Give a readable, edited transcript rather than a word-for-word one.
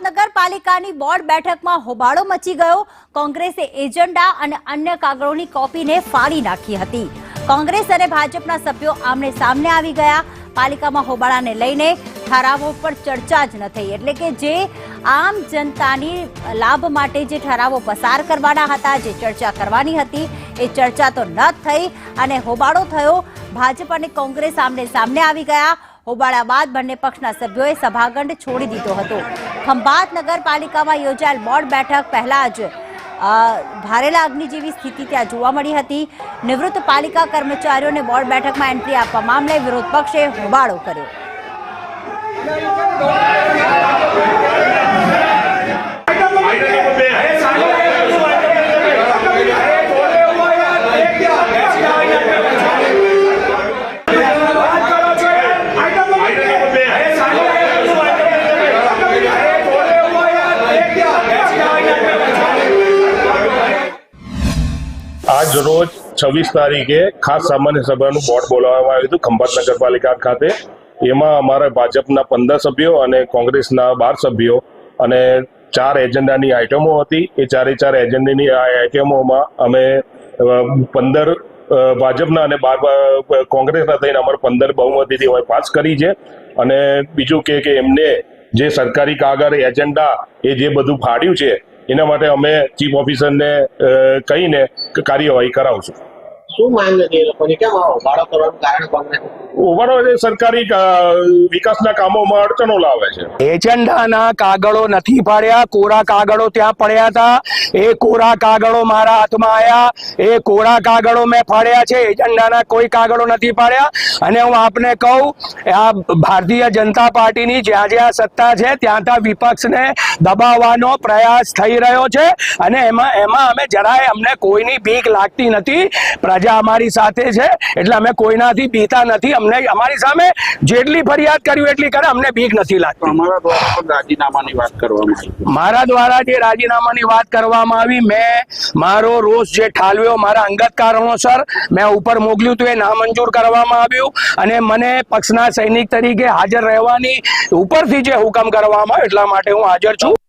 નગરપાલિકાની બોર્ડ બેઠકમાં હોબાળો મચી ગયો। કોંગ્રેસે એજન્ડા અને અન્ય કાગળોની કોપીને ફાડી નાખી હતી। કોંગ્રેસ અને ભાજપના સભ્યો આમને સામને આવી ગયા। પાલિકામાં હોબાળાને લઈને ઠરાવો પર ચર્ચા જ ન થઈ, એટલે કે જે આમ જનતાની લાભ માટે જે ઠરાવો પસાર કરવાના હતા, જે ચર્ચા કરવાની હતી, એ ચર્ચા તો ન થઈ અને હોબાળો થયો। ભાજપ અને કોંગ્રેસ આમને સામને આવી ગયા। હોબાળા બાદ બંને પક્ષના સભ્યોએ સભાખંડ છોડી દીધો હતો। ખંભાત નગરપાલિકામાં યોજાયેલ બોર્ડ બેઠક પહેલા જ ભારેલા અગ્નિ જેવી સ્થિતિ ત્યાં જોવા મળી હતી। નિવૃત્ત પાલિકા કર્મચારીઓને બોર્ડ બેઠકમાં એન્ટ્રી આપવા મામલે વિરોધ પક્ષે હોબાળો કર્યો। આજ રોજ 26 તારીખે ખાસ સામાન્ય સભાનું બોર્ડ બોલાવવામાં આવ્યું હતું ખંભાત નગરપાલિકા ખાતે। એમાં અમારા ભાજપના 15 સભ્યો અને કોંગ્રેસના 12 સભ્યો અને 4 એજન્ડાની આઇટમો હતી। એ 4 એજન્ડાની આઇટમોમાં અમે 15 ભાજપના અને 12 કોંગ્રેસના થઈને અમારે 15 બહુમતીથી અમે પાસ કરી છે। અને બીજું કે એમને જે સરકારી કાગળ એજન્ડા એ જે બધું ફાડ્યું છે એના માટે અમે ચીફ ઓફિસરને કહીને કાર્યવાહી કરાવશું। શું માંગ હતી એ લોકોની? કેમ હોબાળો કરવાનું કારણ કોંગ્રેસ? હોબાળો સરકારી વિકાસના કામોમાં અડચણો લાવે છે। એજન્ડાના કાગળો નથી પાડ્યા, કોરા કાગળો ત્યાં પડ્યા હતા। એ કોરા કાગળો મારા હાથમાં આવ્યા, એ કોરા કાગળો મેં પાડ્યા છે, એજન્ડાના કોઈ કાગળો નથી પાડ્યા। અને હું આપને કહું, આ ભારતીય જનતા પાર્ટીની જ્યાં જ્યાં સત્તા છે ત્યાં ત્યાં વિપક્ષને દબાવવાનો પ્રયાસ થઈ રહ્યો છે। અને એમાં અમે જરાય અમને કોઈની બીક લાગતી નથી। પ્રજા અમારી સાથે છે એટલે અમે કોઈનાથી બીતા નથી। અમને અમારી સામે જેટલી ફરિયાદ કર્યું એટલી કરે, અમને બીક નથી લાગતી। રાજીનામાની વાત કરવામાં આવી, મારા દ્વારા જે રાજીનામાની વાત કરવામાં આવી, મેં મારો રોષ જે ઠાલવ્યો મારા અંગત કારણોસર મેં ઉપર મોકલ્યું હતું, એ નામંજૂર કરવામાં આવ્યું। અને મને પક્ષના સૈનિક તરીકે હાજર રહેવાની ઉપરથી જે હુકમ કરવામાં આવ્યો એટલા માટે હું હાજર છું।